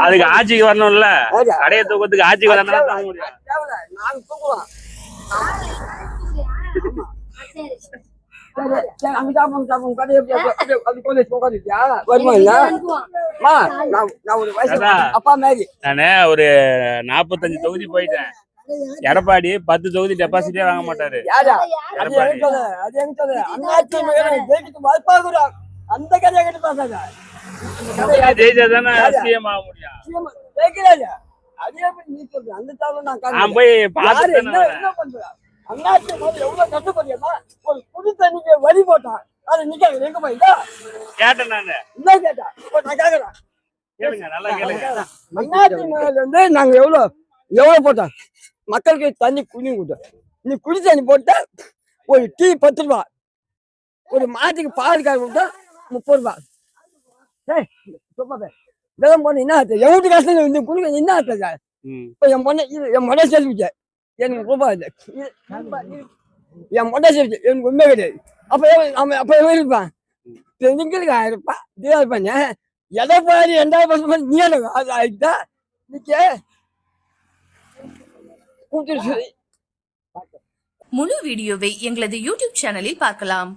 அதுக்கு ஆட்சிக்கு வரணும்ல, கடையை தூக்கத்துக்கு ஆட்சிக்கு வரணும். ஒரு 45 தொகுதி போயிட்டேன். எடப்பாடி 10 தொகுதி டெபாசிட்டே வாங்க மாட்டாரு. ஜெயிச்சாதானே சிஎம் ஆக முடியும். நான் போய் பார்த்துட்டு வரி போட்டான் அது நிக்க எங்க போய் கேட்டேன் நானு. கேளுங்க, நல்லா கேளுங்க. வந்து நாங்க எவ்வளவு போட்டோம் மக்களுக்கு தண்ணி குடி கொடுத்தோம். நீ குடி தண்ணி போட்ட ஒரு டீ 10 ரூபா, ஒரு மாட்டுக்கு பால் காய் கொடுத்தா 30 ரூபா. இதெல்லாம் போன என்ன ஆச்சு? எவ்வளவு கஷ்டம் இந்த குடுக்க என்ன ஆச்சு? இப்ப என் மொடை செல்விச்சேன் எனக்கு ரூபாய் இல்லை. என் மொட்டை செல்வி எனக்கு உண்மை கிடையாது. அப்ப இருப்பான் நீங்களுக்கு 1000 ரூபாய் தீபாவளி பண்ண எதை போய் 2000 நீ அது ஆயிட்டா நிக்க. முழு வீடியோவை எங்களது யூடியூப் சேனலில் பார்க்கலாம்.